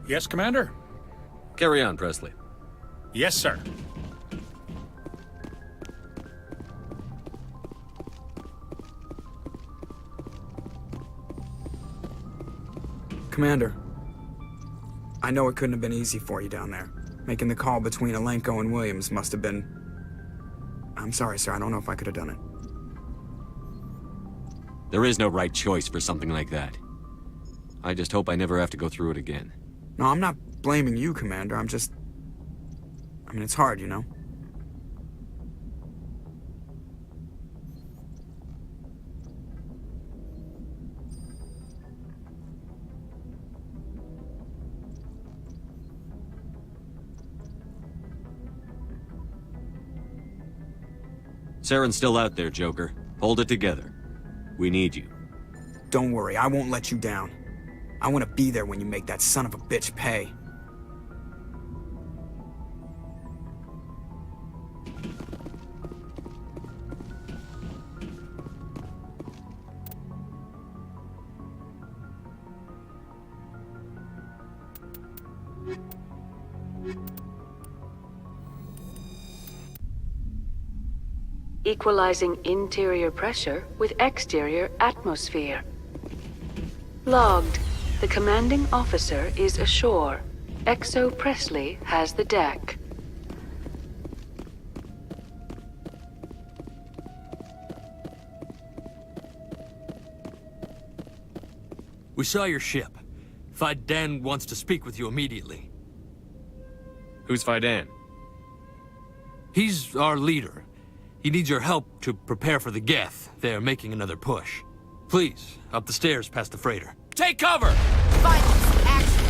Yes, Commander? Carry on, Presley. Yes, sir. Commander, I know it couldn't have been easy for you down there. Making the call between Alenko and Williams must have been... I'm sorry, sir. I don't know if I could have done it. There is no right choice for something like that. I just hope I never have to go through it again. No, I'm not blaming you, Commander. I mean, it's hard, you know? Saren's still out there, Joker. Hold it together. We need you. Don't worry, I won't let you down. I want to be there when you make that son of a bitch pay. Equalizing interior pressure with exterior atmosphere. Logged. The commanding officer is ashore. Exo Presley has the deck. We saw your ship. Faidan wants to speak with you immediately. Who's Faidan? He's our leader. He needs your help to prepare for the Geth. They're making another push. Please, up the stairs past the freighter. Take cover! Violence, action!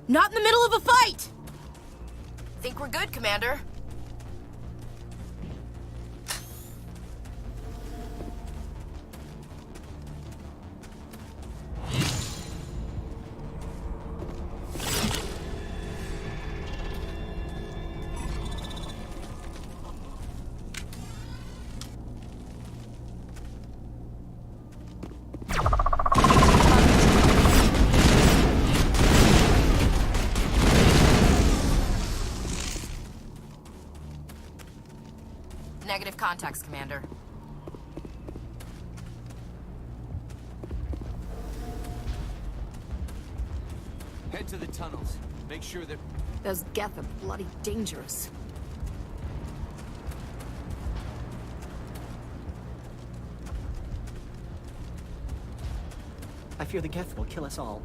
Not in the middle of a fight! Think we're good, Commander. Negative contacts, Commander. Head to the tunnels. Make sure that... Those Geth are bloody dangerous. I fear the Geth will kill us all.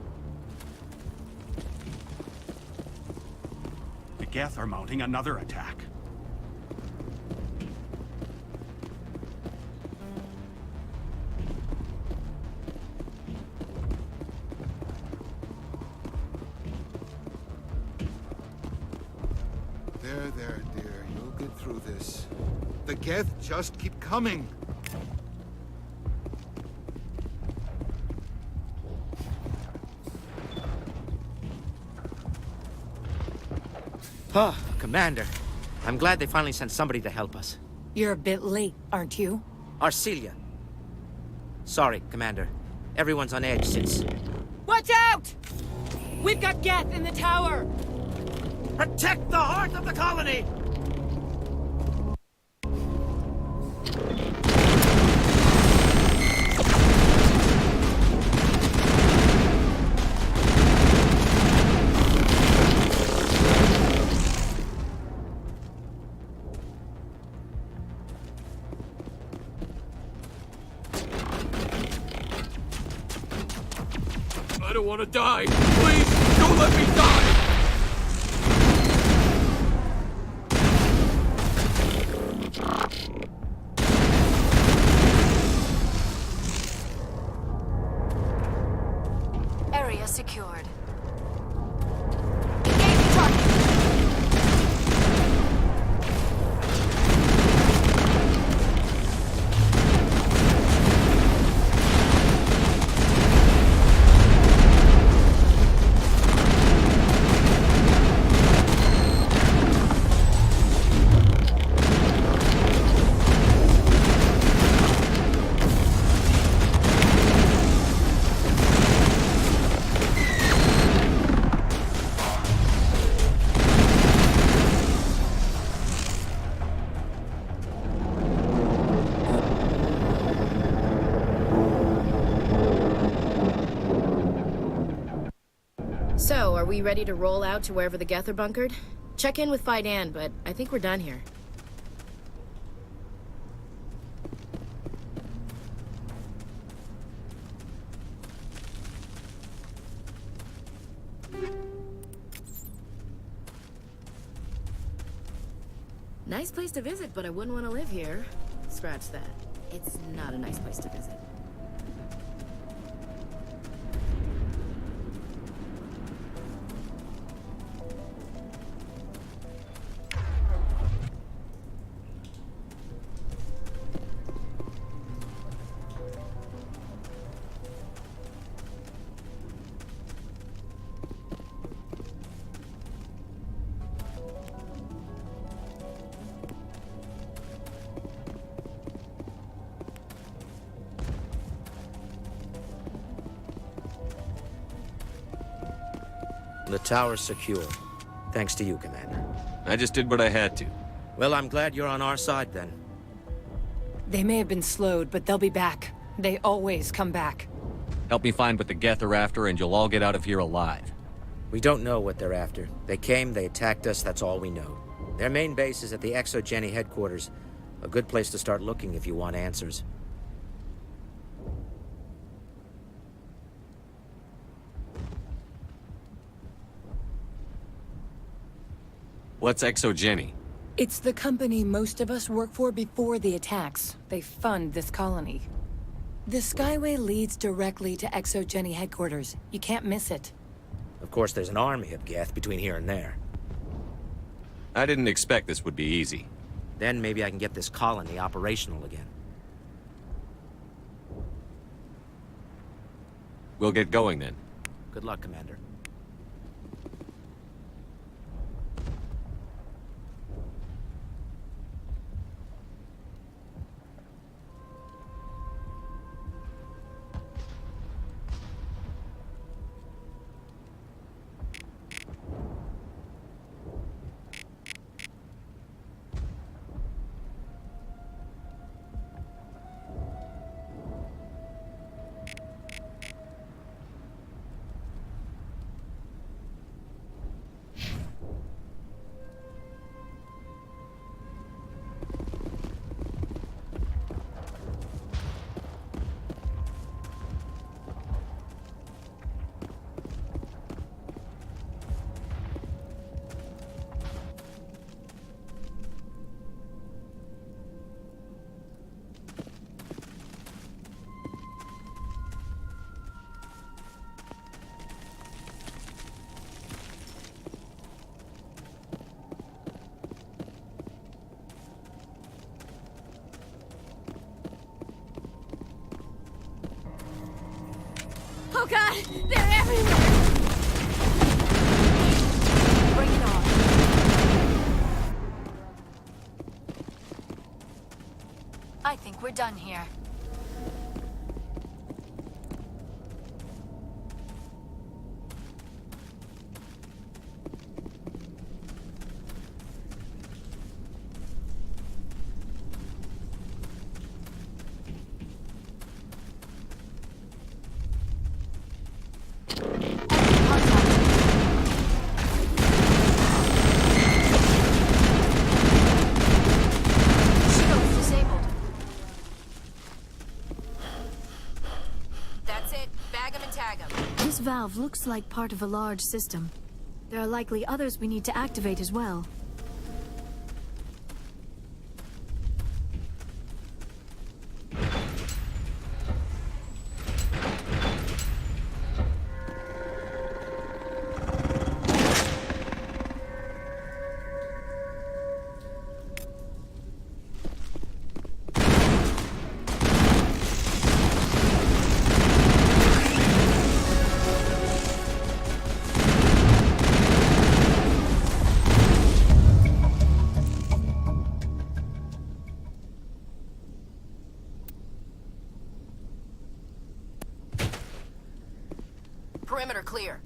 The Geth are mounting another attack. There, dear. You'll get through this. The Geth just keep coming. Ah, Commander. I'm glad they finally sent somebody to help us. You're a bit late, aren't you? Arcelia. Sorry, Commander. Everyone's on edge since... Watch out! We've got Geth in the tower! Protect the heart of the colony! I don't want to die. Please, don't let me die! Area secured. Engage the target! So, are we ready to roll out to wherever the Geth are bunkered? Check in with Fidan, but I think we're done here. Nice place to visit, but I wouldn't want to live here. Scratch that. It's not a nice place to visit. The tower's secure. Thanks to you, Commander. I just did what I had to. Well, I'm glad you're on our side, then. They may have been slowed, but they'll be back. They always come back. Help me find what the Geth are after, and you'll all get out of here alive. We don't know what they're after. They came, they attacked us, that's all we know. Their main base is at the ExoGeni headquarters. A good place to start looking if you want answers. What's ExoGeni? It's the company most of us work for before the attacks. They fund this colony. The Skyway leads directly to ExoGeni headquarters. You can't miss it. Of course, there's an army of Geth between here and there. I didn't expect this would be easy. Then maybe I can get this colony operational again. We'll get going then. Good luck, Commander. Oh god! They're everywhere! Bring it on. I think we're done here. Shields disabled. That's it. Bag 'em and tag 'em. This valve looks like part of a large system. There are likely others we need to activate as well. Perimeter clear.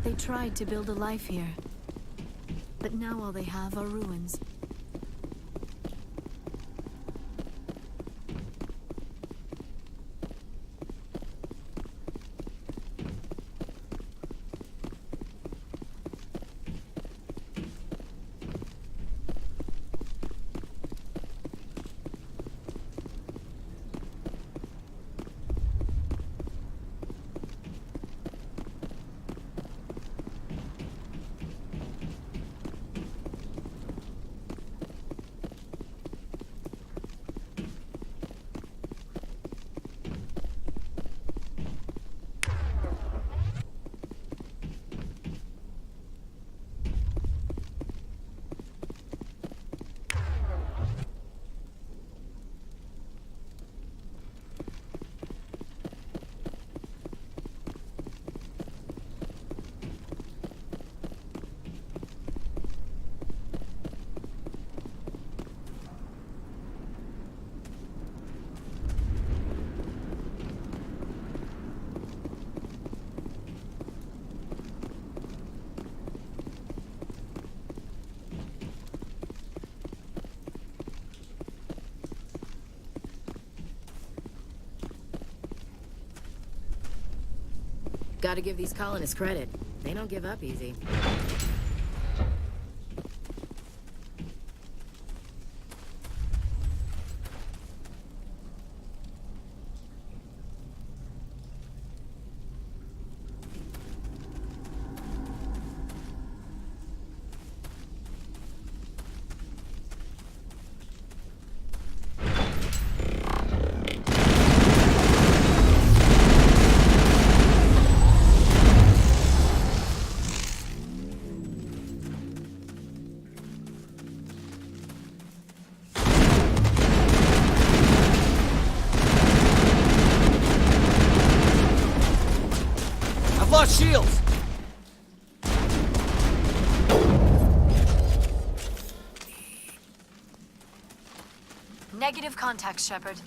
They tried to build a life here. But now all they have are ruins. Gotta give these colonists credit. They don't give up easy. I've lost shields! Negative contact, Shepard.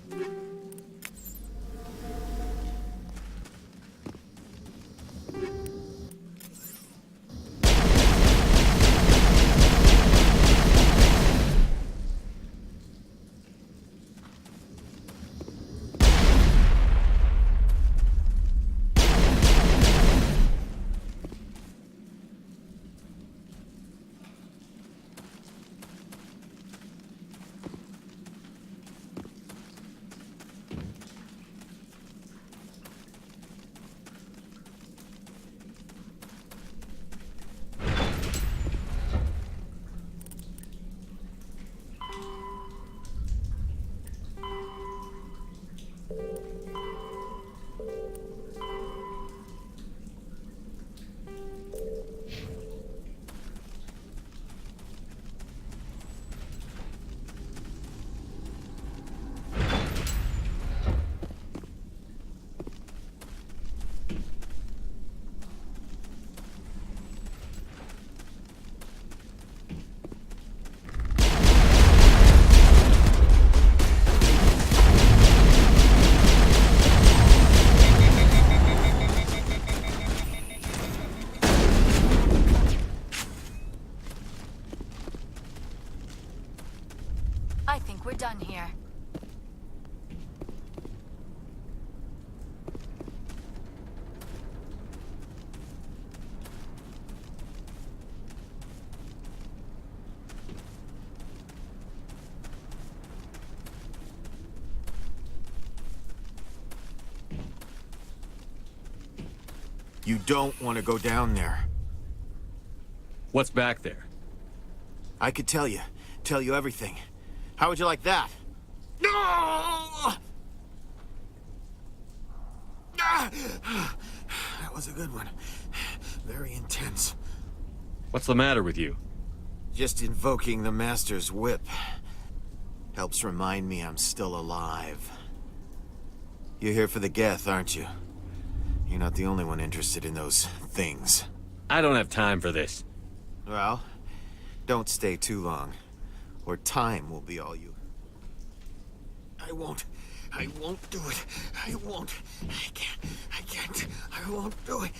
I think we're done here. You don't want to go down there. What's back there? I could tell you everything. How would you like that? No! That was a good one. Very intense. What's the matter with you? Just invoking the Master's whip helps remind me I'm still alive. You're here for the Geth, aren't you? You're not the only one interested in those things. I don't have time for this. Well, don't stay too long, or time will be all you... I won't do it. I won't. I can't. I won't do it.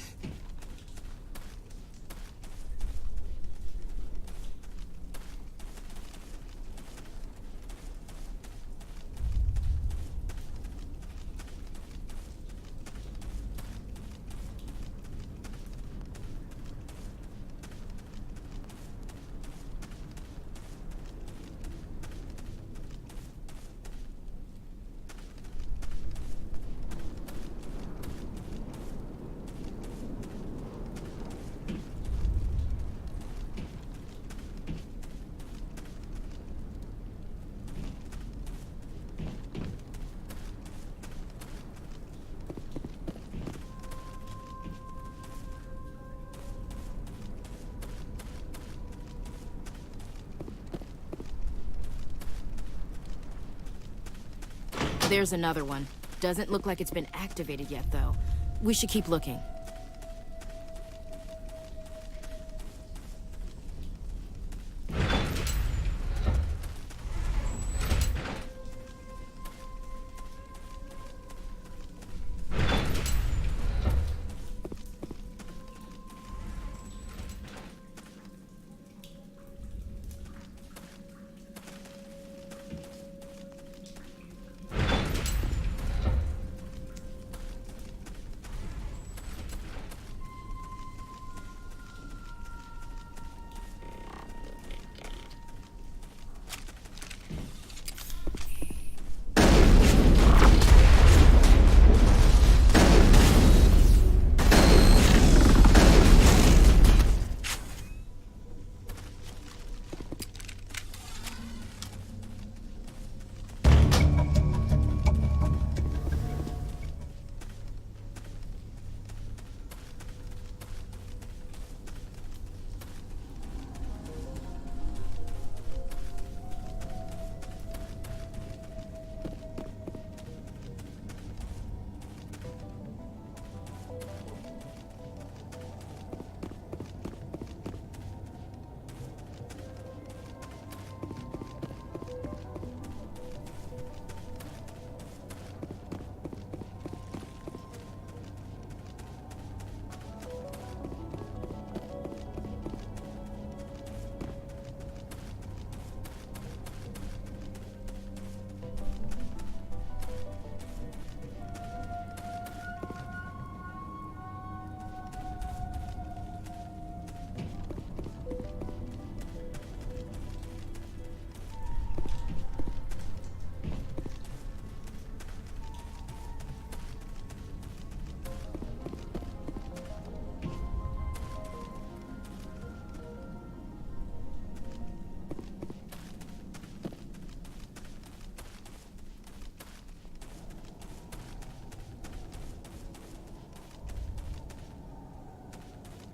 There's another one. Doesn't look like it's been activated yet, though. We should keep looking.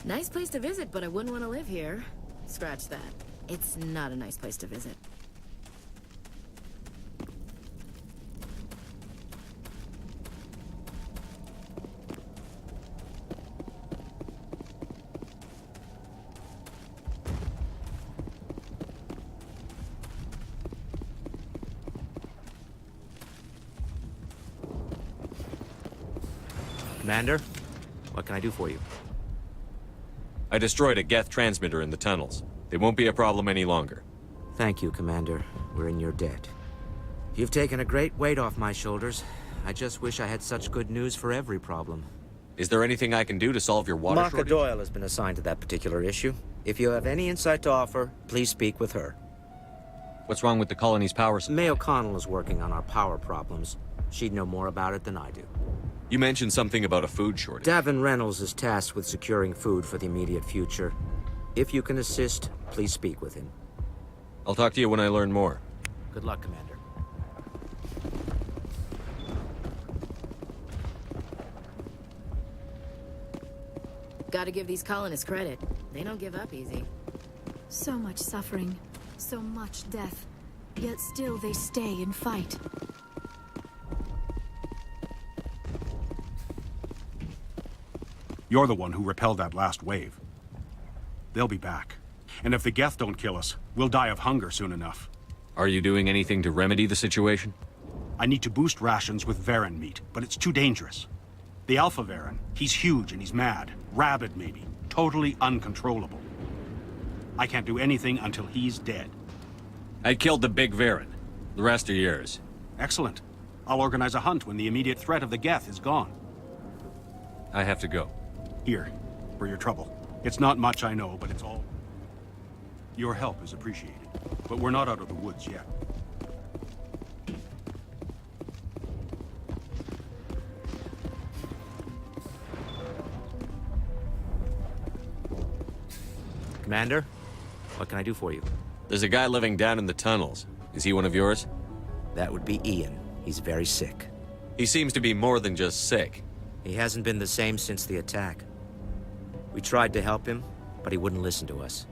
Nice place to visit, but I wouldn't want to live here. Scratch that. It's not a nice place to visit. Commander, what can I do for you? I destroyed a Geth transmitter in the tunnels. It won't be a problem any longer. Thank you, Commander. We're in your debt. You've taken a great weight off my shoulders. I just wish I had such good news for every problem. Is there anything I can do to solve your water Maka shortage? Doyle has been assigned to that particular issue. If you have any insight to offer, please speak with her. What's wrong with the colony's power supply? May O'Connell is working on our power problems. She'd know more about it than I do. You mentioned something about a food shortage. Davin Reynolds is tasked with securing food for the immediate future. If you can assist, please speak with him. I'll talk to you when I learn more. Good luck, Commander. Gotta give these colonists credit. They don't give up easy. So much suffering, so much death. Yet still they stay and fight. You're the one who repelled that last wave. They'll be back. And if the Geth don't kill us, we'll die of hunger soon enough. Are you doing anything to remedy the situation? I need to boost rations with Varen meat, but it's too dangerous. The Alpha Varen, he's huge and he's mad. Rabid, maybe. Totally uncontrollable. I can't do anything until he's dead. I killed the big Varen. The rest are yours. Excellent. I'll organize a hunt when the immediate threat of the Geth is gone. I have to go. Here, for your trouble. It's not much, I know, but it's all... Your help is appreciated. But we're not out of the woods yet. Commander, what can I do for you? There's a guy living down in the tunnels. Is he one of yours? That would be Ian. He's very sick. He seems to be more than just sick. He hasn't been the same since the attack. We tried to help him, but he wouldn't listen to us.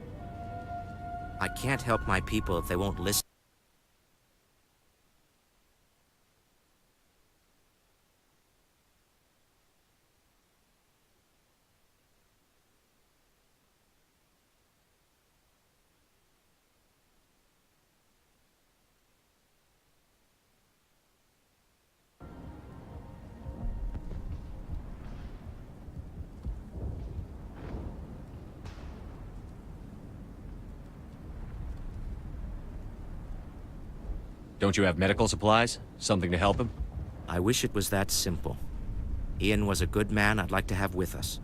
I can't help my people if they won't listen. Don't you have medical supplies? Something to help him? I wish it was that simple. Ian was a good man I'd like to have with us.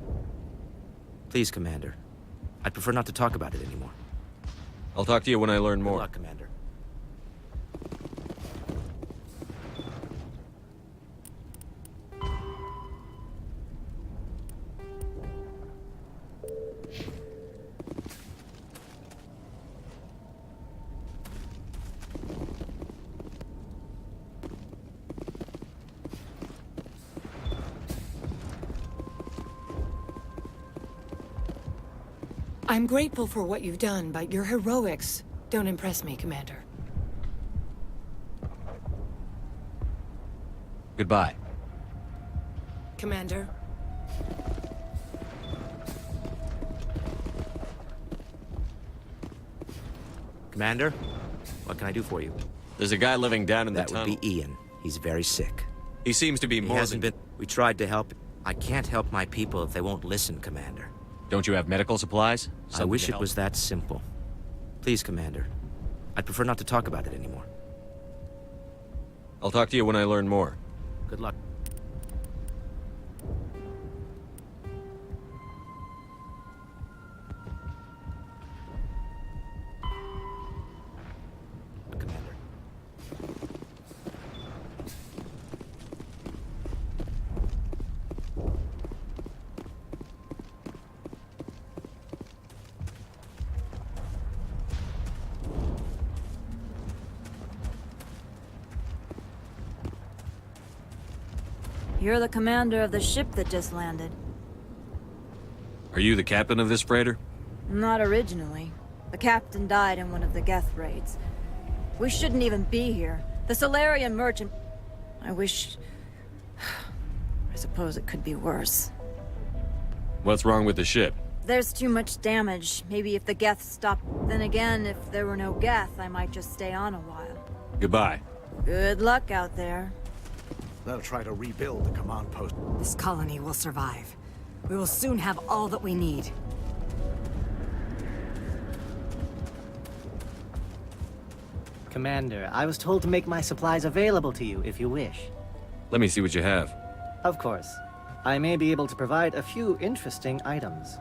Please, Commander. I'd prefer not to talk about it anymore. I'll talk to you when I learn Good more. luck, Commander. I'm grateful for what you've done, but your heroics don't impress me, Commander. Goodbye. Commander? Commander, what can I do for you? There's a guy living down in the That tunnel. would be Ian. He's very sick. He seems to be He more hasn't than... been... We tried to help. I can't help my people if they won't listen, Commander. Don't you have medical supplies? I Something wish to it help? was that simple. Please, Commander. I'd prefer not to talk about it anymore. I'll talk to you when I learn more. Good luck. Commander. You're the commander of the ship that just landed. Are you the captain of this freighter? Not originally. The captain died in one of the Geth raids. We shouldn't even be here. The Solarian merchant... I wish... I suppose it could be worse. What's wrong with the ship? There's too much damage. Maybe if the Geth stopped... Then again, if there were no Geth, I might just stay on a while. Goodbye. Good luck out there. They'll try to rebuild the command post. This colony will survive. We will soon have all that we need. Commander, I was told to make my supplies available to you if you wish. Let me see what you have. Of course. I may be able to provide a few interesting items.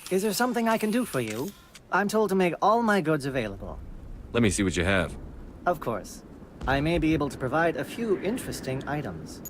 Is there something I can do for you? I'm told to make all my goods available. Let me see what you have. Of course. I may be able to provide a few interesting items.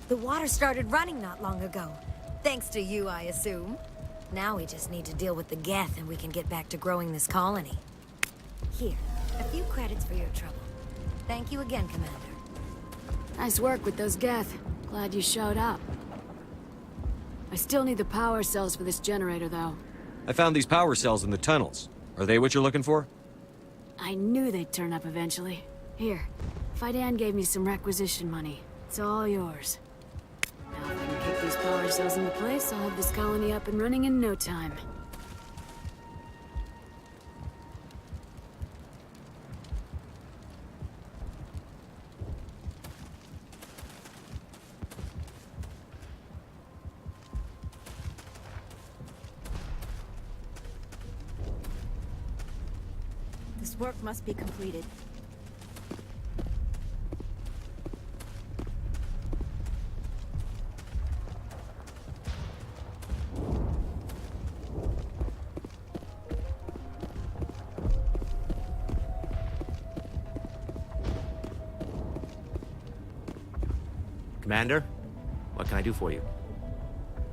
The water started running not long ago. Thanks to you, I assume. Now we just need to deal with the Geth and we can get back to growing this colony. Here, a few credits for your trouble. Thank you again, Commander. Nice work with those Geth. Glad you showed up. I still need the power cells for this generator, though. I found these power cells in the tunnels. Are they what you're looking for? I knew they'd turn up eventually. Here, Fidan gave me some requisition money. It's all yours. Now if I can kick these power cells into place, I'll have this colony up and running in no time. This work must be completed. Commander, what can I do for you?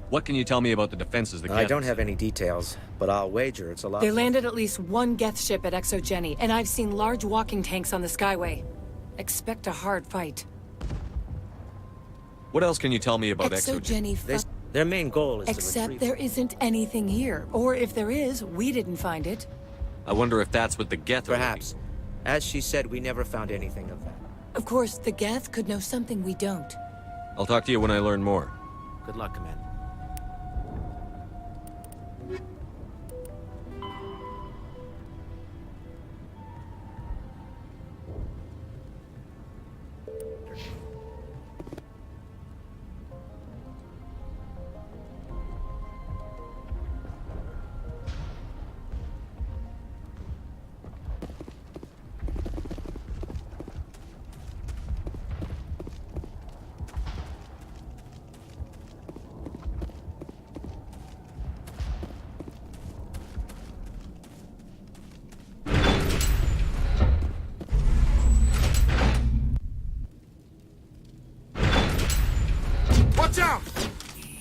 What can you tell me about the defenses the I Geth- don't have any details, but I'll wager it's a lot. They landed at least one Geth ship at ExoGeni, and I've seen large walking tanks on the Skyway. Expect a hard fight. What else can you tell me about ExoGeni Their main goal is Except to retrieve... there isn't anything here. Or if there is, we didn't find it. I wonder if that's what the Geth are Perhaps. As she said, we never found anything of that. Of course, the Geth could know something we don't. I'll talk to you when I learn more. Good luck, Commander. Watch out!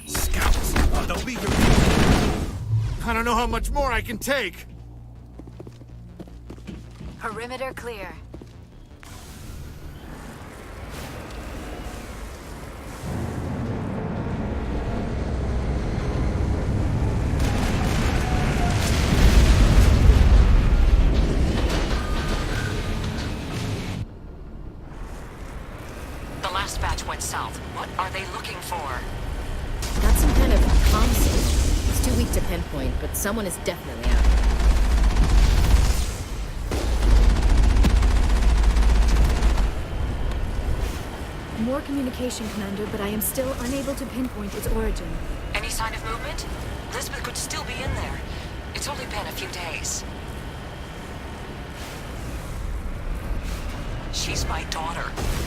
Scouts! Oh, they'll be here. I don't know how much more I can take. Perimeter clear. The last batch went south. What are they looking for? Got some kind of comm signal. It's too weak to pinpoint, but someone is definitely out there. More communication, Commander, but I am still unable to pinpoint its origin. Any sign of movement? Lisbeth could still be in there. It's only been a few days. She's my daughter.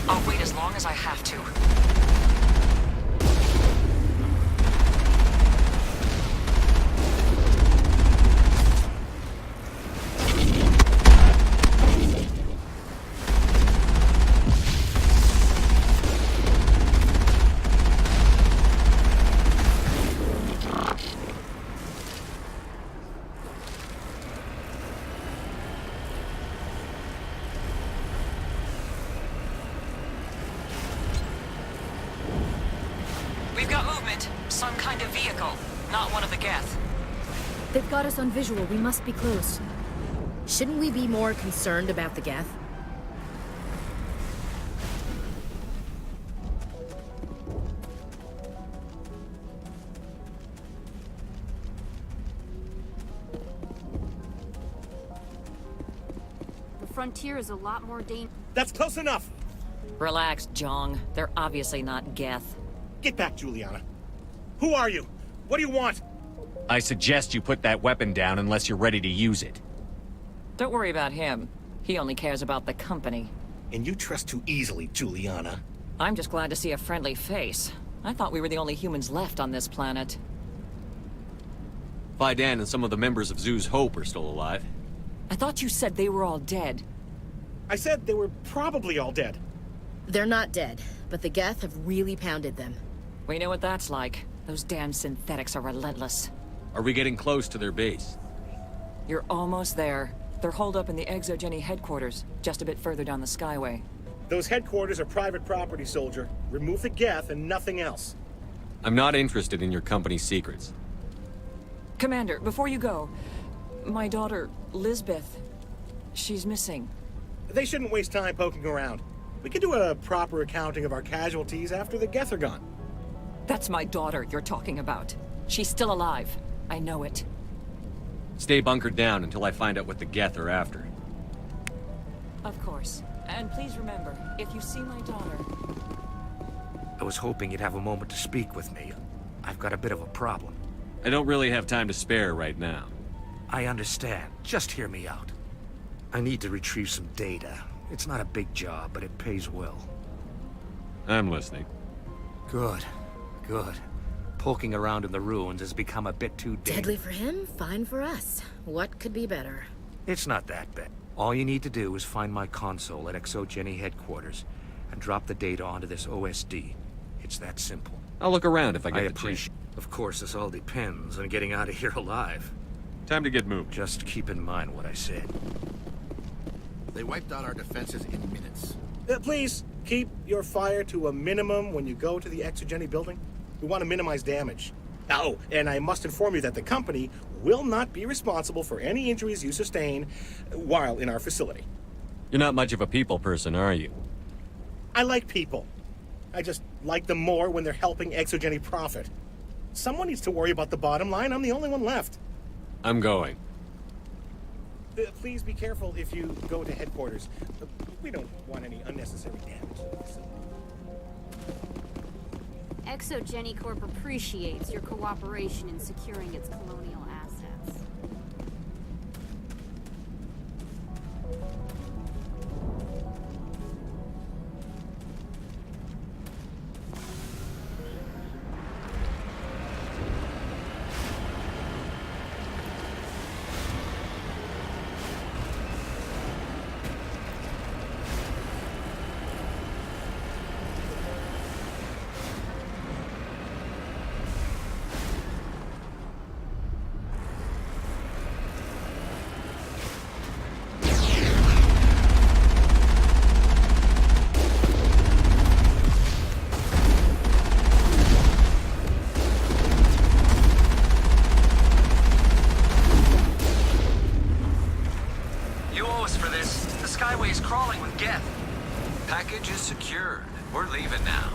I'll wait as long as I have to. We've got movement. Some kind of vehicle. Not one of the Geth. They've got us on visual. We must be close. Shouldn't we be more concerned about the Geth? frontier is a lot more dangerous. That's close enough! Relax, Jong. They're obviously not Geth. Get back, Juliana. Who are you? What do you want? I suggest you put that weapon down unless you're ready to use it. Don't worry about him. He only cares about the company. And you trust too easily, Juliana. I'm just glad to see a friendly face. I thought we were the only humans left on this planet. Faidan and some of the members of Zoo's Hope are still alive. I thought you said they were all dead. I said they were probably all dead. They're not dead, but the Geth have really pounded them. We know what that's like. Those damn synthetics are relentless. Are we getting close to their base? You're almost there. They're holed up in the ExoGeni headquarters, just a bit further down the Skyway. Those headquarters are private property, soldier. Remove the Geth and nothing else. I'm not interested in your company's secrets. Commander, before you go, my daughter, Lisbeth, she's missing. They shouldn't waste time poking around. We can do a proper accounting of our casualties after the Geth are gone. That's my daughter you're talking about. She's still alive. I know it. Stay bunkered down until I find out what the Geth are after. Of course. And please remember, if you see my daughter... I was hoping you'd have a moment to speak with me. I've got a bit of a problem. I don't really have time to spare right now. I understand. Just hear me out. I need to retrieve some data. It's not a big job, but it pays well. I'm listening. Good. Good. Poking around in the ruins has become a bit too Deadly for him, fine for us. What could be better? It's not that bad. All you need to do is find my console at ExoGeni headquarters and drop the data onto this OSD. It's that simple. I'll look around if I get the chance. Of course, this all depends on getting out of here alive. Time to get moving. Just keep in mind what I said. They wiped out our defenses in minutes. Please, keep your fire to a minimum when you go to the ExoGeni building. We want to minimize damage. Oh, and I must inform you that the company will not be responsible for any injuries you sustain while in our facility. You're not much of a people person, are you? I like people. I just like them more when they're helping ExoGeni profit. Someone needs to worry about the bottom line. I'm the only one left. I'm going. Please be careful if you go to headquarters. We don't want any unnecessary damage. ExoGeni Corp appreciates your cooperation in securing its colonial assets. Package is secured. We're leaving now.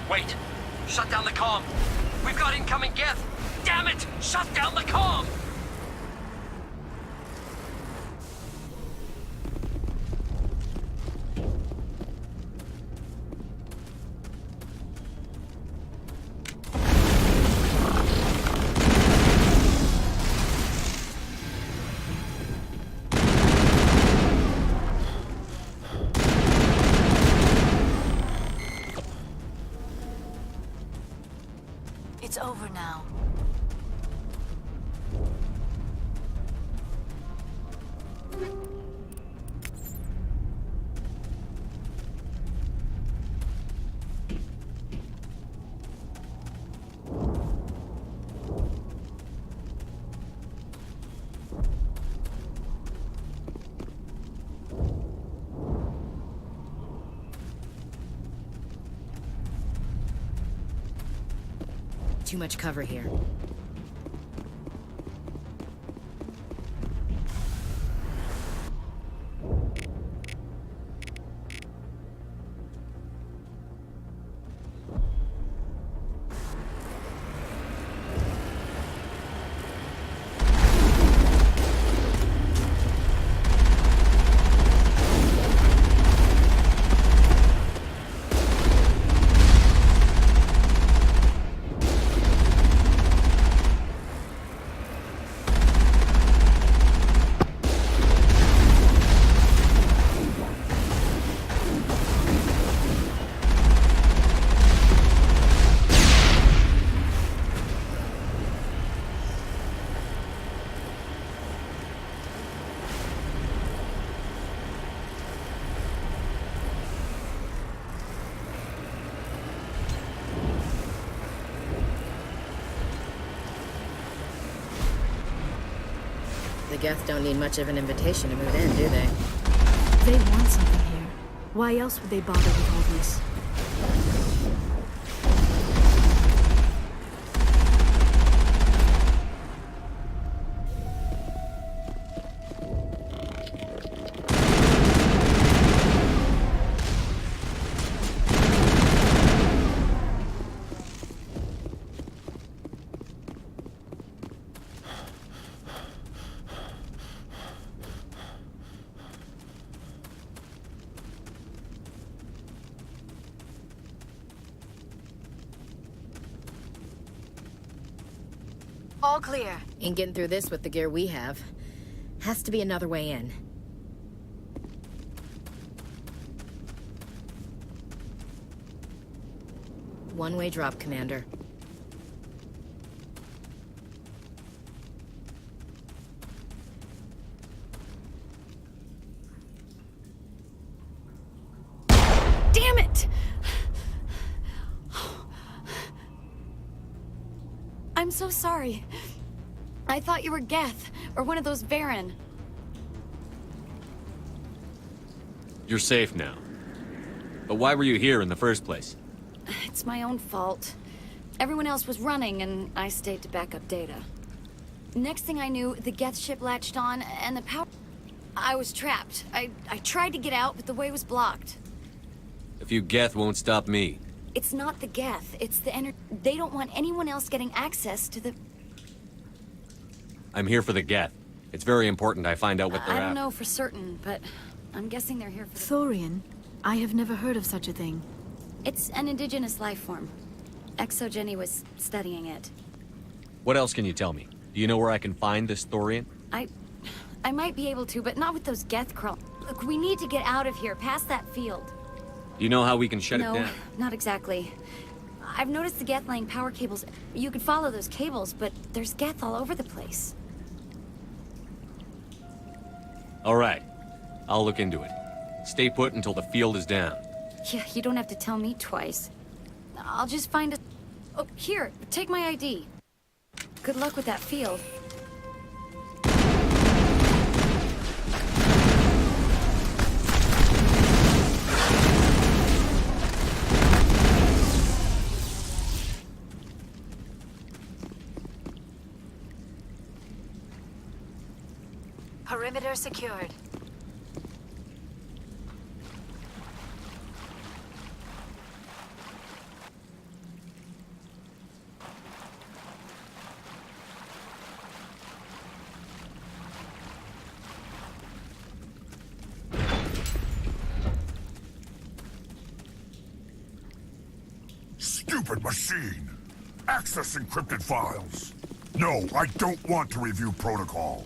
Wait! Shut down the comm! We've got incoming Geth! Damn it! Shut down the comm! It's over now. Too much cover here. The Geth don't need much of an invitation to move in, do they? They want something here. Why else would they bother with all this? All clear. Ain't getting through this with the gear we have. Has to be another way in. One-way drop, Commander. Damn it! I'm so sorry. I thought you were Geth, or one of those Varen. You're safe now. But why were you here in the first place? It's my own fault. Everyone else was running, and I stayed to back up data. Next thing I knew, the Geth ship latched on, and the power... I was trapped. I tried to get out, but the way was blocked. A few Geth won't stop me. It's not the Geth, it's the They don't want anyone else getting access to the... I'm here for the Geth. It's very important I find out what they're I don't after. know for certain, but I'm guessing they're here for the... Thorian? I have never heard of such a thing. It's an indigenous life form. ExoGeni was studying it. What else can you tell me? Do you know where I can find this Thorian? I might be able to, but not with those Geth crawl. Look, we need to get out of here, past that field. Do you know how we can shut it down? No, not exactly. I've noticed the Geth laying power cables. You could follow those cables, but there's Geth all over the place. All right. I'll look into it. Stay put until the field is down. Yeah, you don't have to tell me twice. I'll just find a... Oh, here, take my ID. Good luck with that field. Perimeter secured. Stupid machine! Access encrypted files! No, I don't want to review protocol.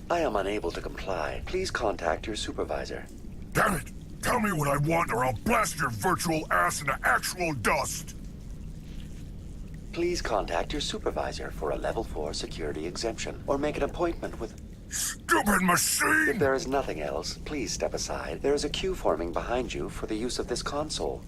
I am unable to comply. Please contact your supervisor. Damn it! Tell me what I want or I'll blast your virtual ass into actual dust! Please contact your supervisor for a level 4 security exemption, or make an appointment with... Stupid machine! If there is nothing else, please step aside. There is a queue forming behind you for the use of this console.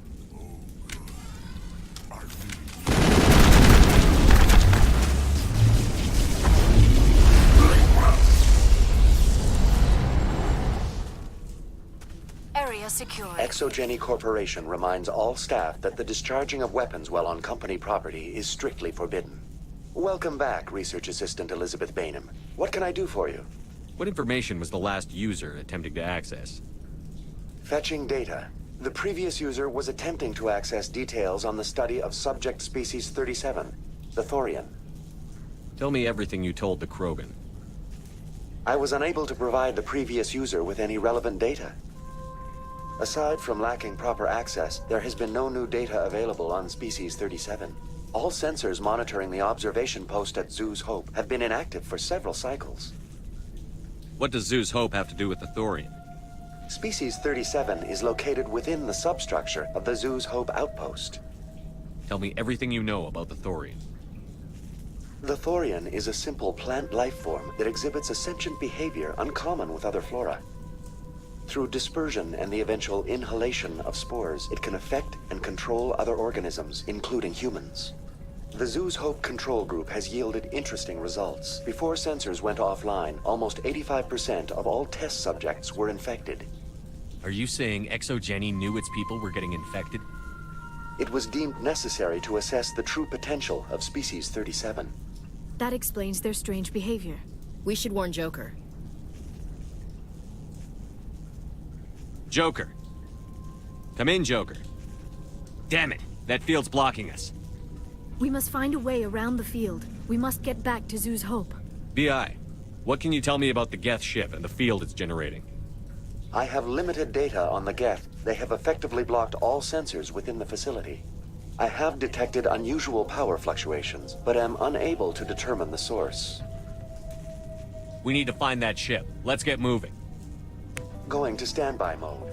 Area secured. ExoGeni Corporation reminds all staff that the discharging of weapons while on company property is strictly forbidden. Welcome back, Research Assistant Elizabeth Bainham. What can I do for you? What information was the last user attempting to access? Fetching data. The previous user was attempting to access details on the study of subject species 37, the Thorian. Tell me everything you told the Krogan. I was unable to provide the previous user with any relevant data. Aside from lacking proper access, there has been no new data available on Species 37. All sensors monitoring the observation post at Zhu's Hope have been inactive for several cycles. What does Zhu's Hope have to do with the Thorian? Species 37 is located within the substructure of the Zhu's Hope outpost. Tell me everything you know about the Thorian. The Thorian is a simple plant life form that exhibits a sentient behavior uncommon with other flora. Through dispersion and the eventual inhalation of spores, it can affect and control other organisms, including humans. The Zoo's Hope control group has yielded interesting results. Before sensors went offline, almost 85% of all test subjects were infected. Are you saying ExoGeni knew its people were getting infected? It was deemed necessary to assess the true potential of Species 37. That explains their strange behavior. We should warn Joker. Joker. Come in, Joker. Damn it, that field's blocking us. We must find a way around the field. We must get back to Zoo's Hope. BI, what can you tell me about the Geth ship and the field it's generating? I have limited data on the Geth. They have effectively blocked all sensors within the facility. I have detected unusual power fluctuations, but am unable to determine the source. We need to find that ship. Let's get moving. Going to standby mode.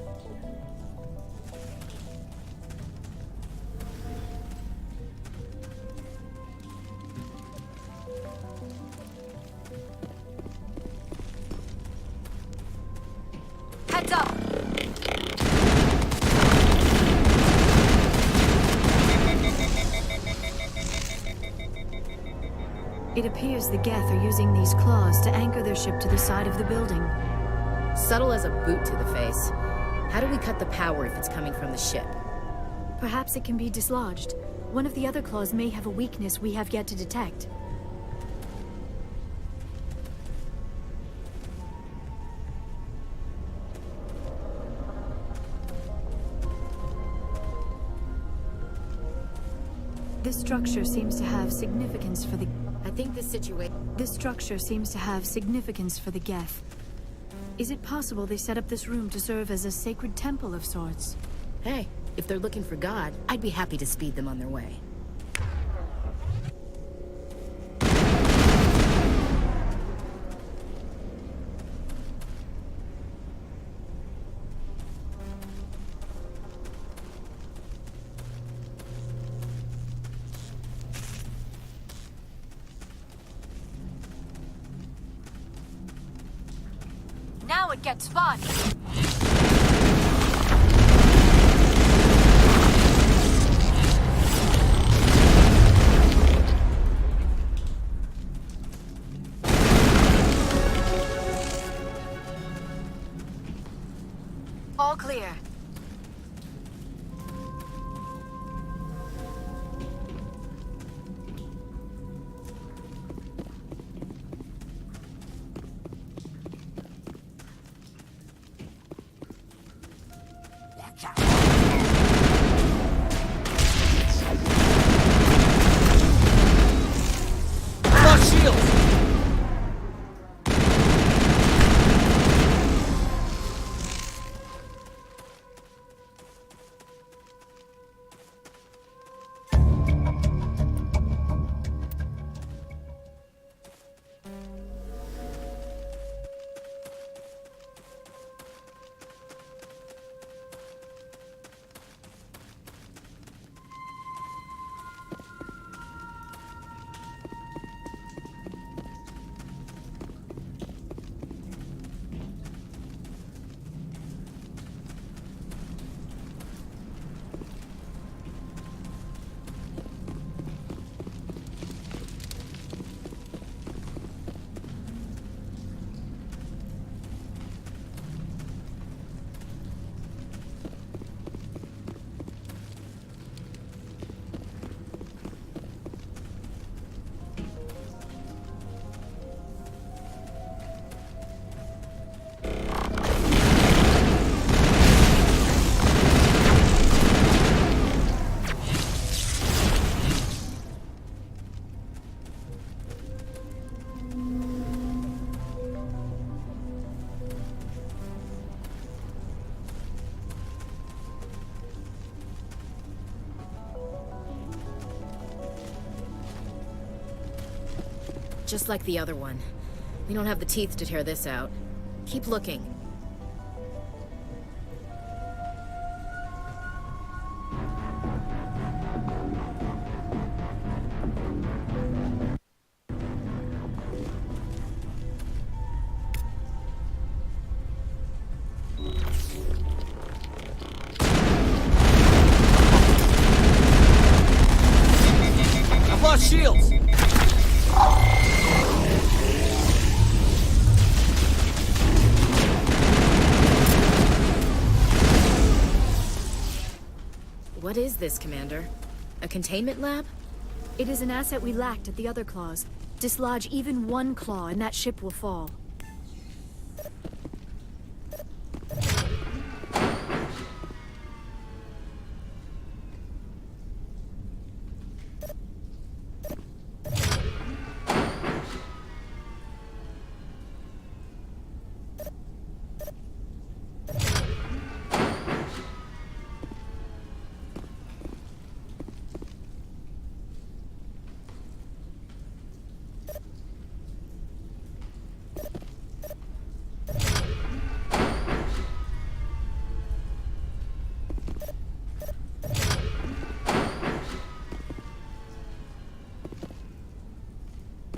Heads up! It appears the Geth are using these claws to anchor their ship to the side of the building. Subtle as a boot to the face. How do we cut the power if it's coming from the ship? Perhaps it can be dislodged. One of the other claws may have a weakness we have yet to detect. This structure seems to have significance for the... I think this structure seems to have significance for the Geth. Is it possible they set up this room to serve as a sacred temple of sorts? Hey, if they're looking for God, I'd be happy to speed them on their way. Now it gets fun! All clear. Just like the other one. We don't have the teeth to tear this out. Keep looking. Now What is this, Commander? A containment lab? It is an asset we lacked at the other claws. Dislodge even one claw and that ship will fall.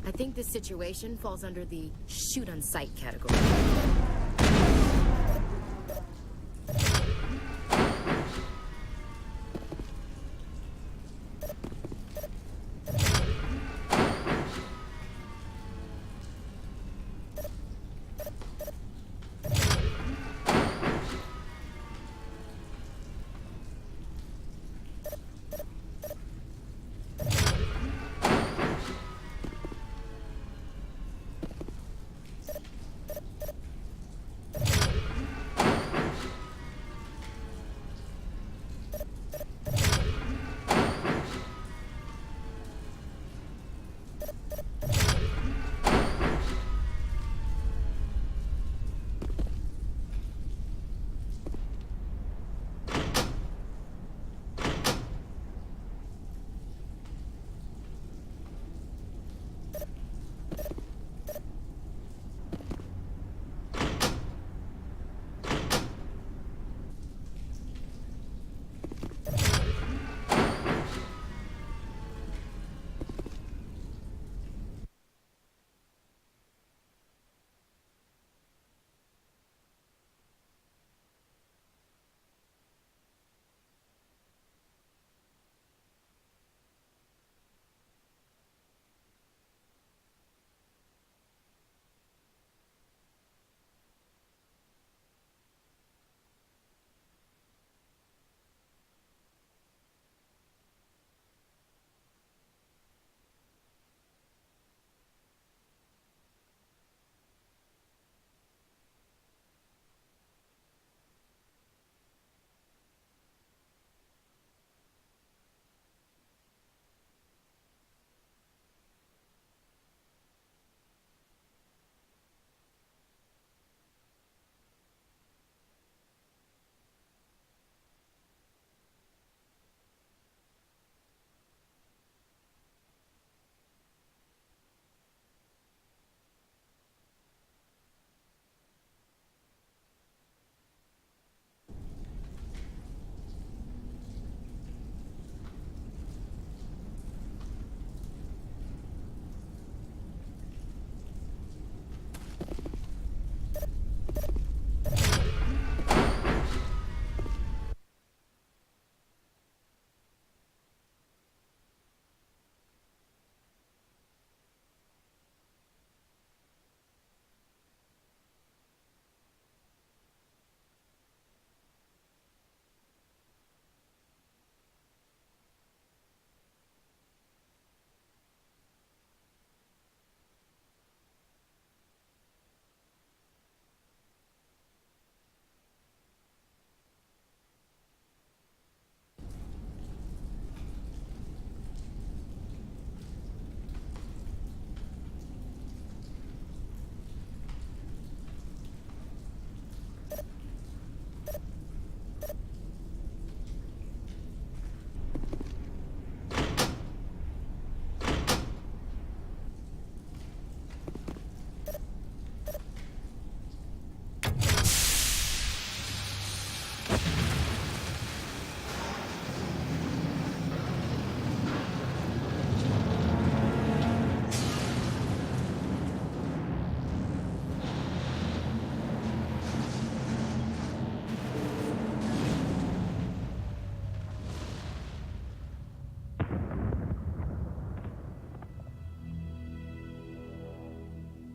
I think this situation falls under the shoot on sight category.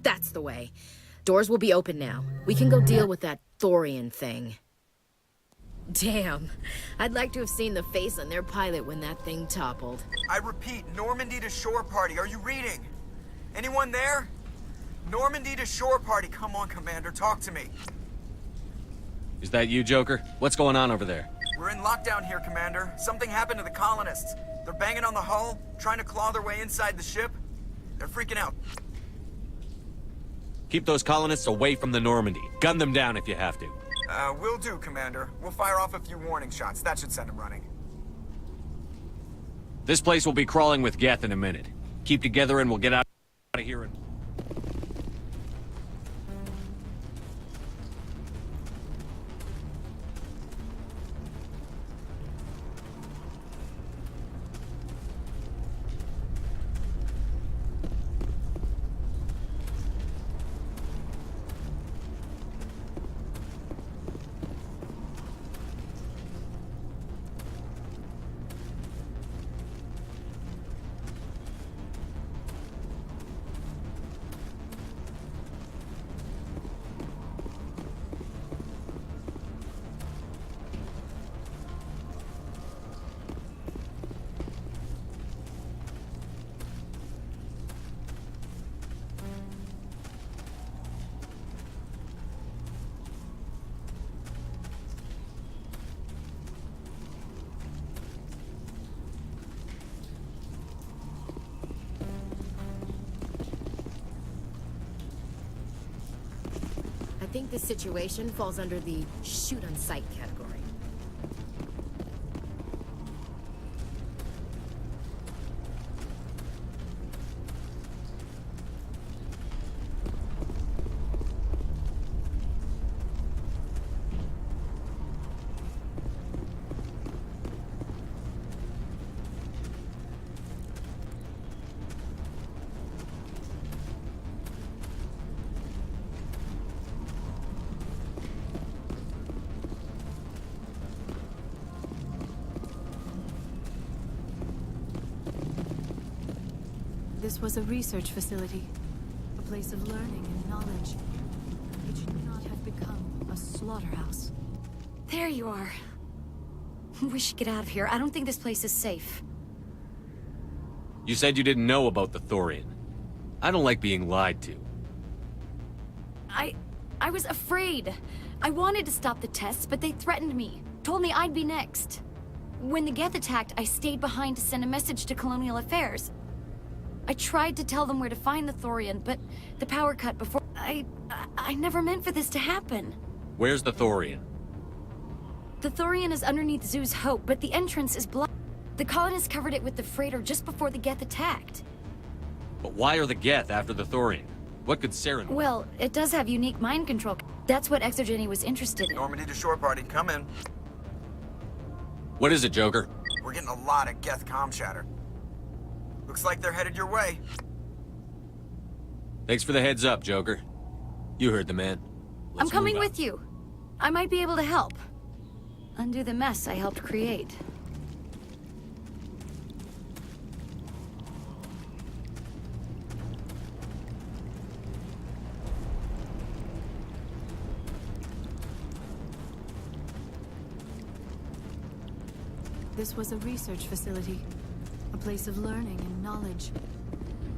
That's the way. Doors will be open now. We can go deal with that Thorian thing. Damn. I'd like to have seen the face on their pilot when that thing toppled. I repeat, Normandy to shore party. Are you reading? Anyone there? Normandy to shore party. Come on, Commander, talk to me. Is that you, Joker? What's going on over there? We're in lockdown here, Commander. Something happened to the colonists. They're banging on the hull, trying to claw their way inside the ship. They're freaking out. Keep those colonists away from the Normandy. Gun them down if you have to. Will do, Commander. We'll fire off a few warning shots. That should send them running. This place will be crawling with Geth in a minute. Keep together and we'll get out of here and... I think this situation falls under the shoot on sight category. This was a research facility, a place of learning and knowledge. It should not have become a slaughterhouse. There you are. We should get out of here. I don't think this place is safe. You said you didn't know about the Thorian. I don't like being lied to. I was afraid. I wanted to stop the tests, but they threatened me. Told me I'd be next. When the Geth attacked, I stayed behind to send a message to Colonial Affairs. I tried to tell them where to find the Thorian, but the power cut before... I never meant for this to happen. Where's the Thorian? The Thorian is underneath Zoo's Hope, but the entrance is blocked. The colonists covered it with the freighter just before the Geth attacked. But why are the Geth after the Thorian? What could Saren... Well, it does have unique mind control. That's what Exogeny was interested in. Normandy to shore party, come in. What is it, Joker? We're getting a lot of Geth comm chatter. Looks like they're headed your way. Thanks for the heads up, Joker. You heard the man. I'm coming with you. I might be able to help. Undo the mess I helped create. This was a research facility, a place of learning and knowledge.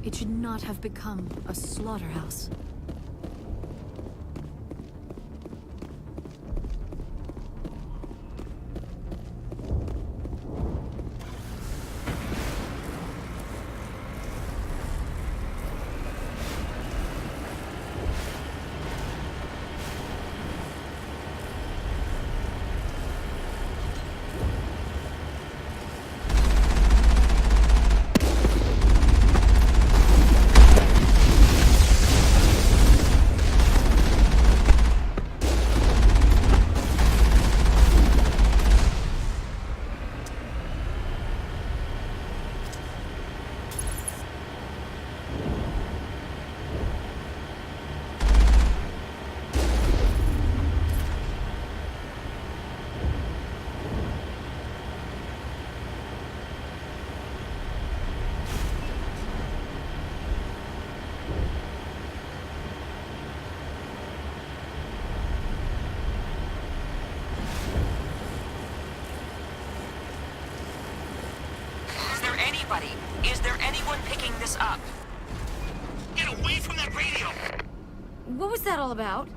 It should not have become a slaughterhouse. Is there anyone picking this up? Get away from that radio! What was that all about?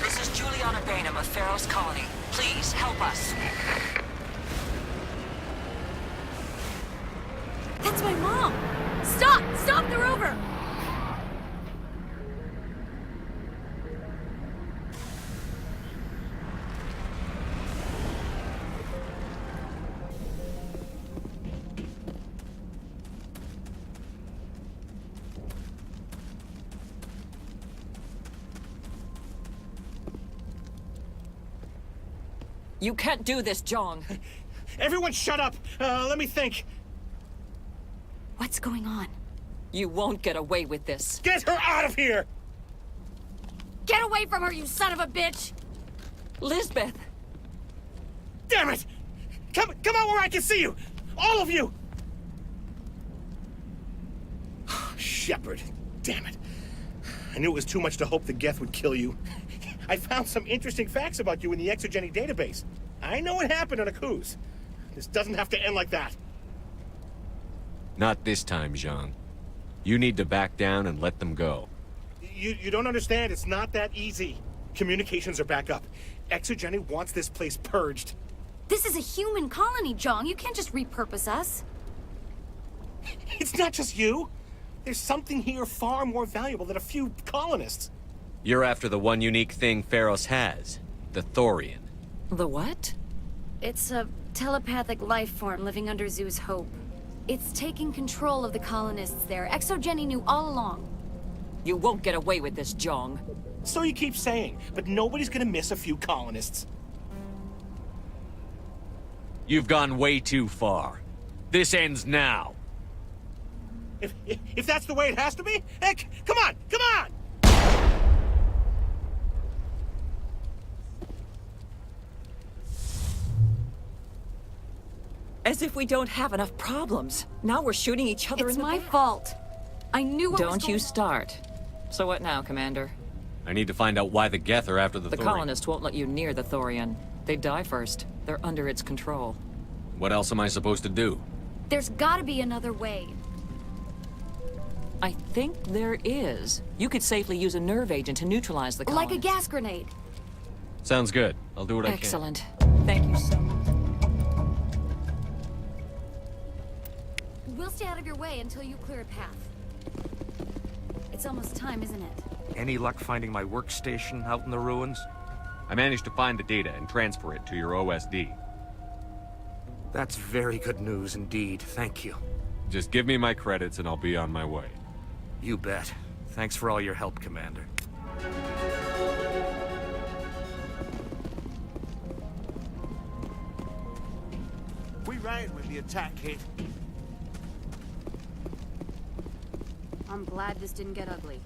This is Juliana Bainham of Pharaoh's Colony. Please, help us. That's my mom! Stop! Stop the rover! You can't do this, Jong. Everyone shut up! Let me think. What's going on? You won't get away with this. Get her out of here! Get away from her, you son of a bitch! Lisbeth! Damn it! Come out where I can see you! All of you! Shepard, damn it. I knew it was too much to hope the Geth would kill you. I found some interesting facts about you in the Exogeny database. I know what happened on Akuz. This doesn't have to end like that. Not this time, Zhang. You need to back down and let them go. You don't understand. It's not that easy. Communications are back up. Exogeny wants this place purged. This is a human colony, Jong. You can't just repurpose us. It's not just you. There's something here far more valuable than a few colonists. You're after the one unique thing Pharos has, the Thorian. The what? It's a telepathic life form living under Zoo's hope. It's taking control of the colonists there. Exogeny knew all along. You won't get away with this, Jong. So you keep saying, but nobody's gonna miss a few colonists. You've gone way too far. This ends now. If that's the way it has to be, heck, come on, come on! As if we don't have enough problems. Now we're shooting each other in the back. It's my fault. I knew what was Don't you start. So what now, Commander? I need to find out why the Geth are after the The Thorian. colonists won't let you near the Thorian. They die first. They're under its control. What else am I supposed to do? There's gotta be another way. I think there is. You could safely use a nerve agent to neutralize the colonists. Like a gas grenade. Sounds good. I'll do what I can. Excellent. Thank you so much. We'll stay out of your way until you clear a path. It's almost time, isn't it? Any luck finding my workstation out in the ruins? I managed to find the data and transfer it to your OSD. That's very good news indeed. Thank you. Just give me my credits and I'll be on my way. You bet. Thanks for all your help, Commander. We ran when the attack hit. I'm glad this didn't get ugly.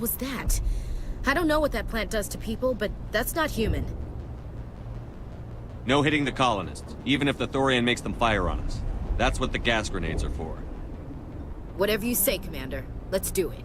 was that? I don't know what that plant does to people, but that's not human. No hitting the colonists, even if the Thorian makes them fire on us. That's what the gas grenades are for. Whatever you say, Commander. Let's do it.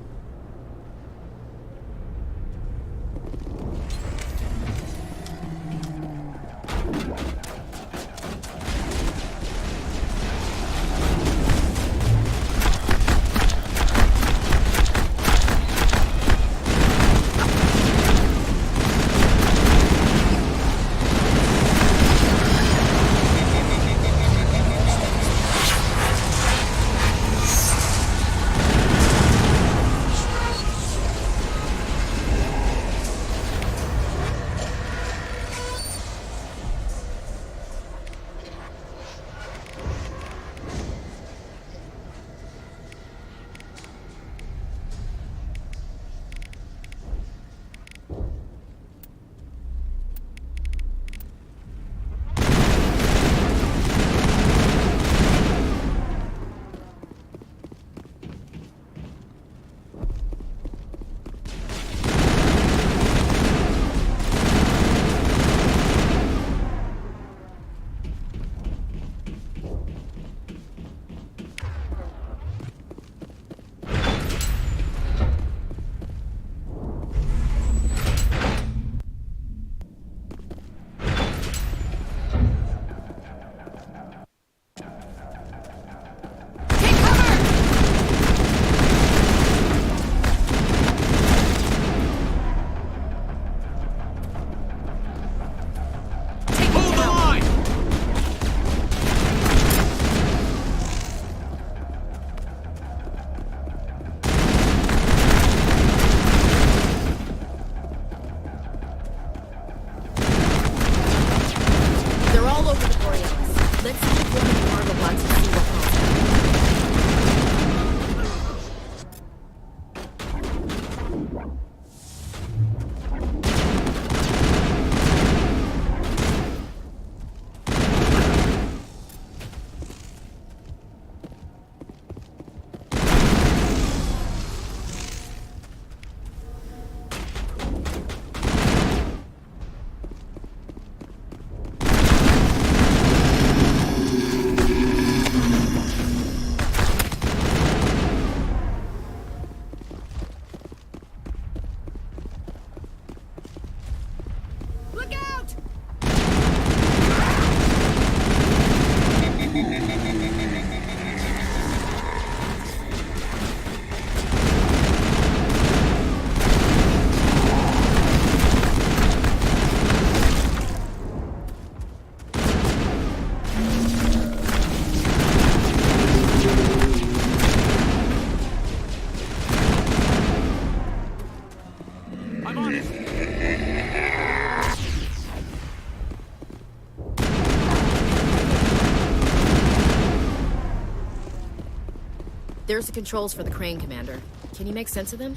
There's the controls for the crane, Commander. Can you make sense of them?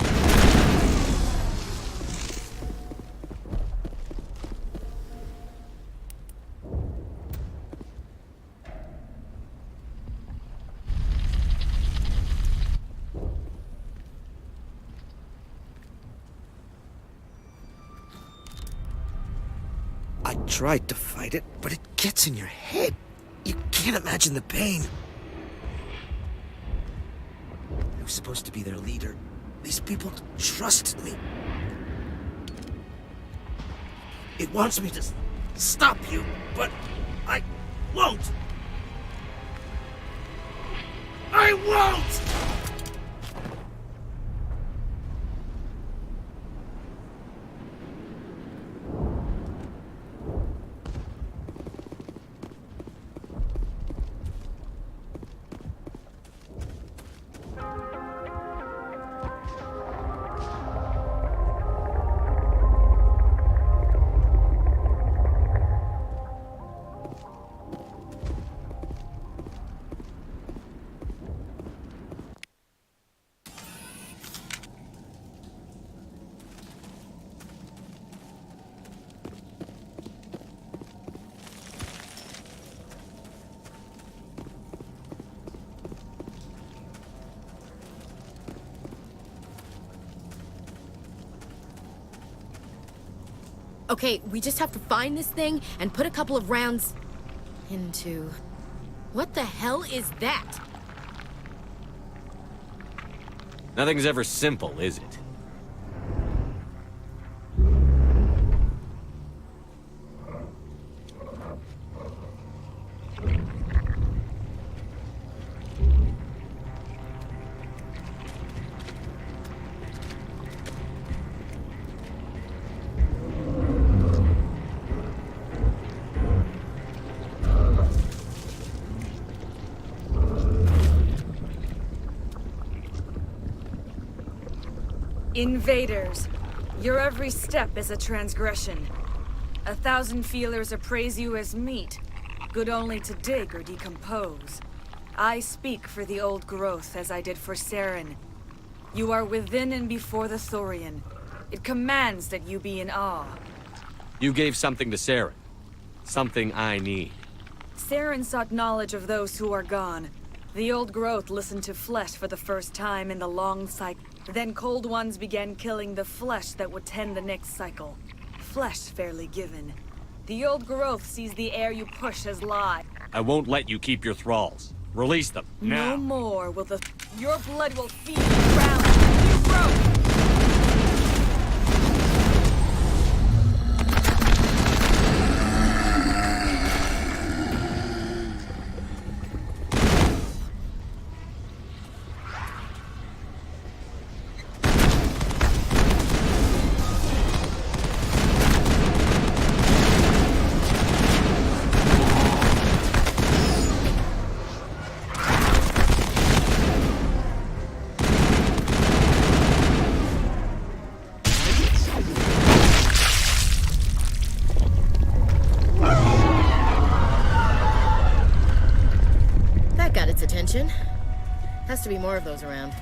I tried to fight it, but it gets in your head. You can't imagine the pain. I was supposed to be their leader. These people trusted me. It wants me to stop you, but I won't. I won't! Okay, we just have to find this thing and put a couple of rounds into... What the hell is that? Nothing's ever simple, is it? Invaders, your every step is a transgression. 1,000 feelers appraise you as meat, good only to dig or decompose. I speak for the old growth as I did for Saren. You are within and before the Thorian. It commands that you be in awe. You gave something to Saren. Something I need. Saren sought knowledge of those who are gone. The old growth listened to flesh for the first time in the long cycle. Then Cold Ones began killing the flesh that would tend the next cycle. Flesh fairly given. The old growth sees the air you push as lie. I won't let you keep your thralls. Release them, now. No more will the... Your blood will feed the ground. You broke! That got its attention. Has to be more of those around.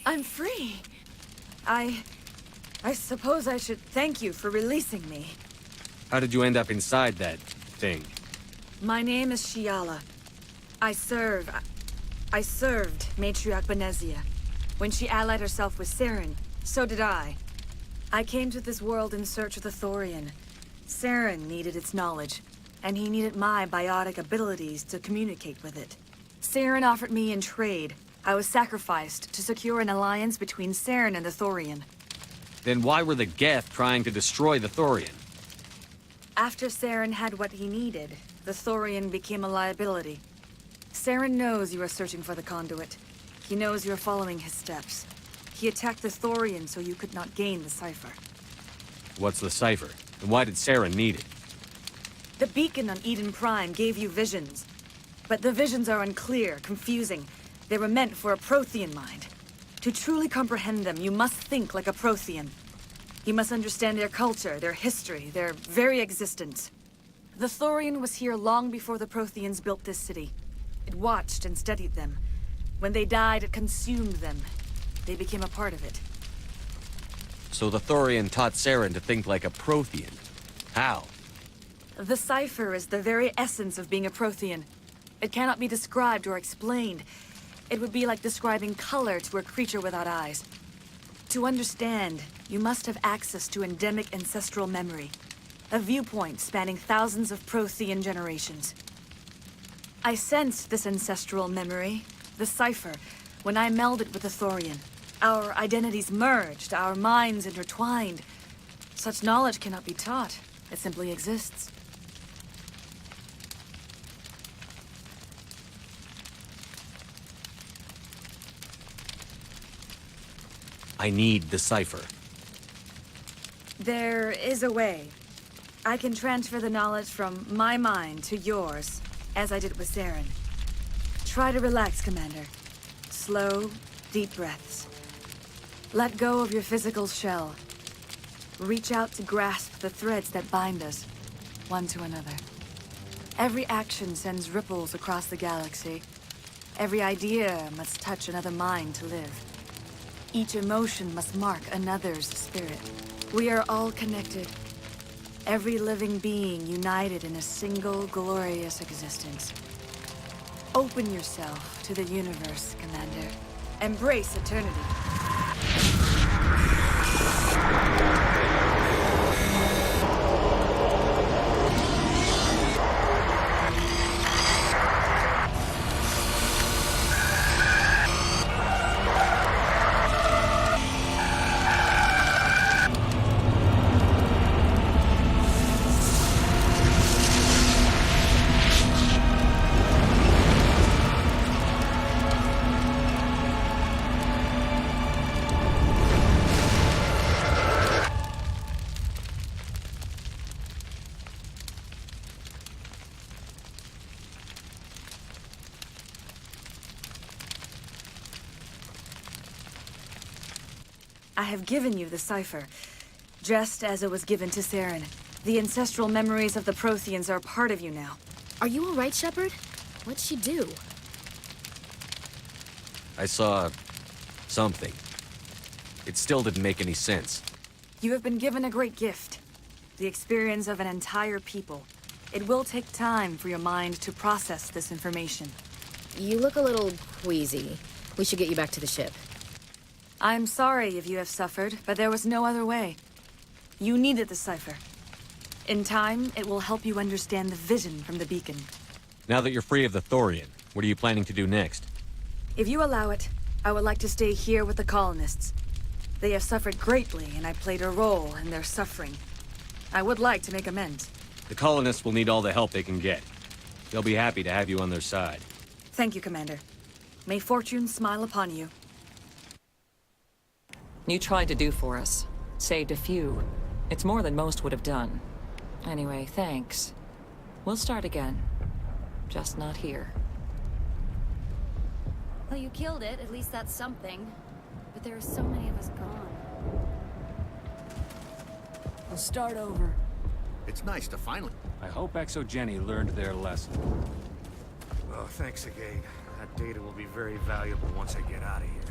I'm free. I suppose I should thank you for releasing me. How did you end up inside that thing? My name is Shiala. I served Matriarch Benezia. When she allied herself with Saren, so did I. I came to this world in search of the Thorian. Saren needed its knowledge, and he needed my biotic abilities to communicate with it. Saren offered me in trade. I was sacrificed to secure an alliance between Saren and the Thorian. Then why were the Geth trying to destroy the Thorian? After Saren had what he needed, the Thorian became a liability. Saren knows you are searching for the Conduit. He knows you're following his steps. He attacked the Thorian so you could not gain the cipher. What's the cipher? And why did Saren need it? The beacon on Eden Prime gave you visions. But the visions are unclear, confusing. They were meant for a Prothean mind. To truly comprehend them, you must think like a Prothean. You must understand their culture, their history, their very existence. The Thorian was here long before the Protheans built this city. It watched and studied them. When they died, it consumed them. They became a part of it. So the Thorian taught Saren to think like a Prothean. How? The cipher is the very essence of being a Prothean. It cannot be described or explained. It would be like describing color to a creature without eyes. To understand, you must have access to endemic ancestral memory. A viewpoint spanning thousands of Prothean generations. I sensed this ancestral memory, the cipher, when I melded with the Thorian. Our identities merged, our minds intertwined. Such knowledge cannot be taught. It simply exists. I need the cipher. There is a way. I can transfer the knowledge from my mind to yours, as I did with Saren. Try to relax, Commander. Slow, deep breaths. Let go of your physical shell. Reach out to grasp the threads that bind us, one to another. Every action sends ripples across the galaxy. Every idea must touch another mind to live. Each emotion must mark another's spirit. We are all connected. Every living being united in a single glorious existence. Open yourself to the universe, Commander. Embrace eternity. I have given you the cipher, just as it was given to Saren. The ancestral memories of the Protheans are part of you now. Are you all right, Shepard? What'd she do? I saw something. It still didn't make any sense. You have been given a great gift. The experience of an entire people. It will take time for your mind to process this information. You look a little queasy. We should get you back to the ship. I'm sorry if you have suffered, but there was no other way. You needed the cipher. In time, it will help you understand the vision from the beacon. Now that you're free of the Thorian, what are you planning to do next? If you allow it, I would like to stay here with the colonists. They have suffered greatly, and I played a role in their suffering. I would like to make amends. The colonists will need all the help they can get. They'll be happy to have you on their side. Thank you, Commander. May fortune smile upon you. You tried to do for us. Saved a few. It's more than most would have done. Anyway, thanks. We'll start again. Just not here. Well, you killed it. At least that's something. But there are so many of us gone. We'll start over. It's nice to finally... I hope ExoGeni learned their lesson. Oh, thanks again. That data will be very valuable once I get out of here.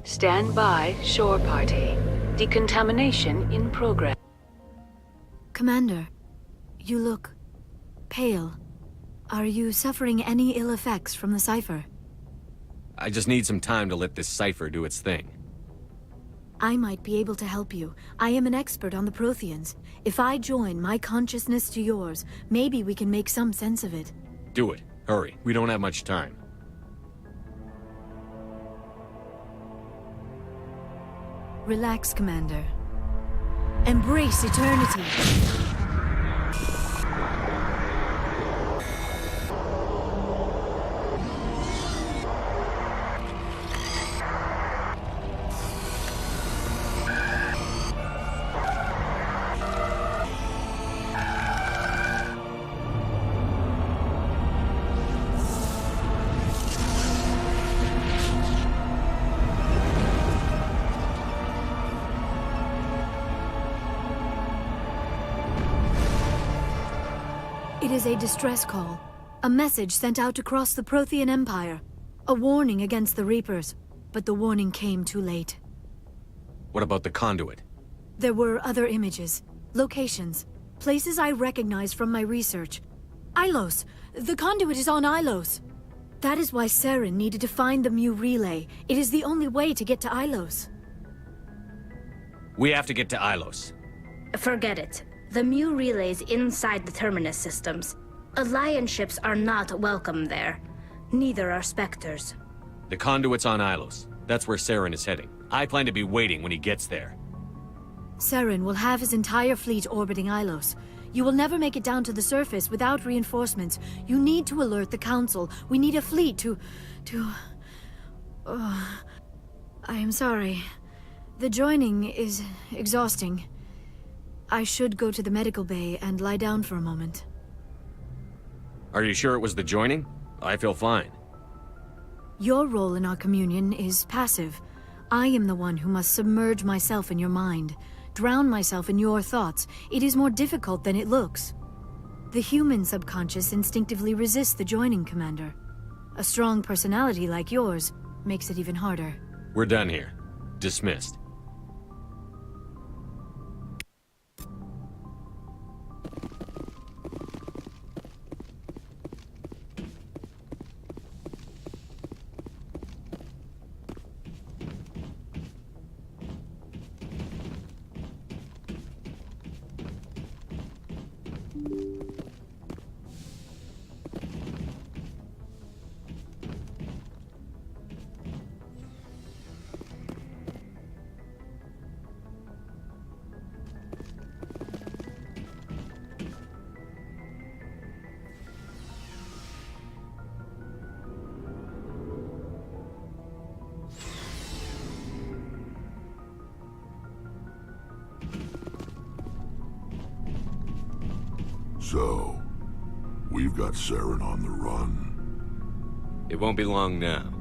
Stand by, shore party. Decontamination in progress. Commander, you look pale. Are you suffering any ill effects from the cipher? I just need some time to let this cipher do its thing. I might be able to help you. I am an expert on the Protheans. If I join my consciousness to yours, maybe we can make some sense of it. Do it. Hurry. We don't have much time. Relax, Commander. Embrace eternity. It is a distress call. A message sent out across the Prothean Empire. A warning against the Reapers. But the warning came too late. What about the conduit? There were other images, locations, places I recognize from my research. Ilos! The conduit is on Ilos! That is why Saren needed to find the Mu relay. It is the only way to get to Ilos. We have to get to Ilos. Forget it. The Mu relay's inside the Terminus systems. Alliance ships are not welcome there. Neither are Spectres. The conduit's on Ilos. That's where Saren is heading. I plan to be waiting when he gets there. Saren will have his entire fleet orbiting Ilos. You will never make it down to the surface without reinforcements. You need to alert the Council. We need a fleet to... Oh, I am sorry. The joining is exhausting. I should go to the medical bay and lie down for a moment. Are you sure it was the joining? I feel fine. Your role in our communion is passive. I am the one who must submerge myself in your mind, drown myself in your thoughts. It is more difficult than it looks. The human subconscious instinctively resists the joining, Commander. A strong personality like yours makes it even harder. We're done here. Dismissed. So, we've got Saren on the run. It won't be long now.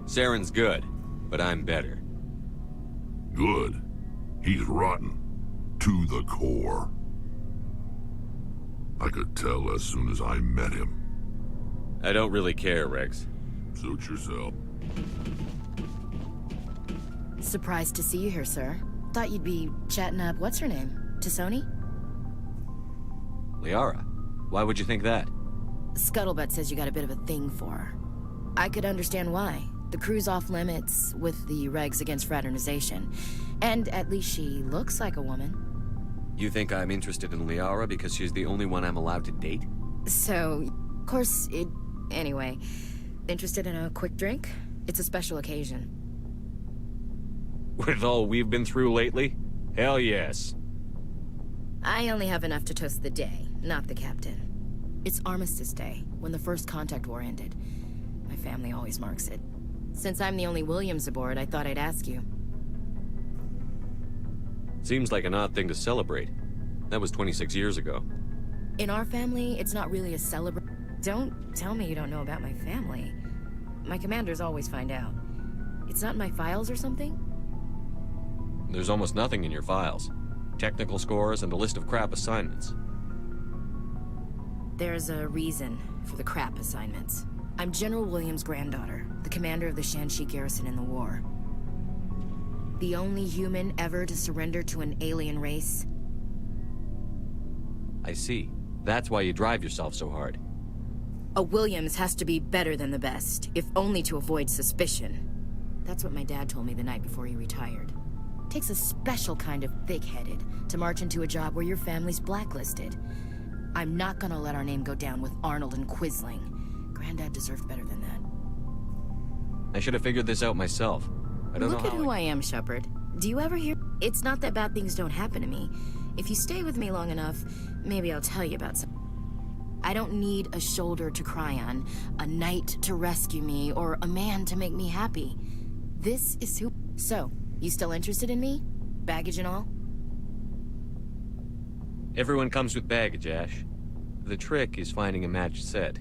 Saren's good, but I'm better. Good. He's rotten. To the core. I could tell as soon as I met him. I don't really care, Rex. Suit yourself. Surprised to see you here, sir. Thought you'd be chatting up what's-her-name? T'Soni? Liara? Why would you think that? Scuttlebutt says you got a bit of a thing for her. I could understand why. The crew's off limits with the regs against fraternization. And at least she looks like a woman. You think I'm interested in Liara because she's the only one I'm allowed to date? So, of course, anyway, interested in a quick drink? It's a special occasion. With all we've been through lately? Hell yes. I only have enough to toast the day, not the captain. It's Armistice Day, when the First Contact War ended. My family always marks it. Since I'm the only Williams aboard, I thought I'd ask you. Seems like an odd thing to celebrate. That was 26 years ago. In our family, it's not really a celebration. Don't tell me you don't know about my family. My commanders always find out. It's not in my files or something? There's almost nothing in your files. Technical scores and a list of crap assignments. There's a reason for the crap assignments. I'm General Williams' granddaughter, the commander of the Shanxi garrison in the war. The only human ever to surrender to an alien race. I see. That's why you drive yourself so hard. A Williams has to be better than the best, if only to avoid suspicion. That's what my dad told me the night before he retired. Takes a special kind of thick-headed to march into a job where your family's blacklisted. I'm not gonna let our name go down with Arnold and Quisling. Granddad deserved better than that. I should have figured this out myself. I don't know how. Look at who I am, Shepard. Do you ever hear? It's not that bad things don't happen to me. If you stay with me long enough, maybe I'll tell you about some. I don't need a shoulder to cry on, a knight to rescue me, or a man to make me happy. This is who. So, you still interested in me? Baggage and all? Everyone comes with baggage, Ash. The trick is finding a matched set.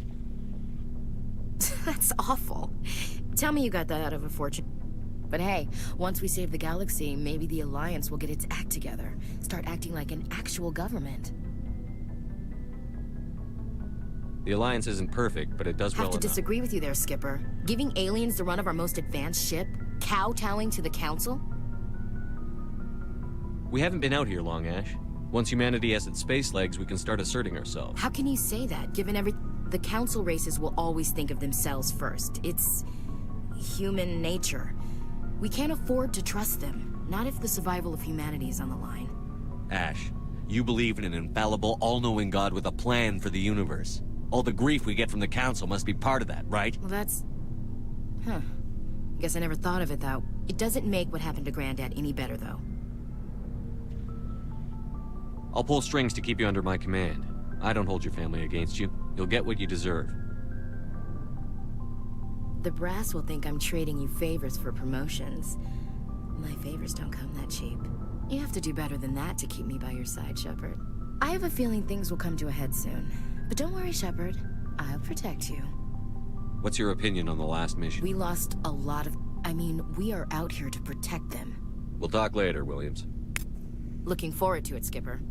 That's awful. Tell me you got that out of a fortune. But hey, once we save the galaxy, maybe the Alliance will get its act together. Start acting like an actual government. The Alliance isn't perfect, but it does well Have to enough. disagree with you there, Skipper. Giving aliens the run of our most advanced ship? Kowtowing to the Council? We haven't been out here long, Ash. Once humanity has its space legs, we can start asserting ourselves. How can you say that, given the Council races will always think of themselves first. It's human nature. We can't afford to trust them, not if the survival of humanity is on the line. Ash, you believe in an infallible, all-knowing God with a plan for the universe. All the grief we get from the Council must be part of that, right? Well, that's... Huh. Guess I never thought of it that way. It doesn't make what happened to Granddad any better, though. I'll pull strings to keep you under my command. I don't hold your family against you. You'll get what you deserve. The brass will think I'm trading you favors for promotions. My favors don't come that cheap. You have to do better than that to keep me by your side, Shepard. I have a feeling things will come to a head soon. But don't worry, Shepard. I'll protect you. What's your opinion on the last mission? We lost a lot of... I mean, we are out here to protect them. We'll talk later, Williams. Looking forward to it, Skipper.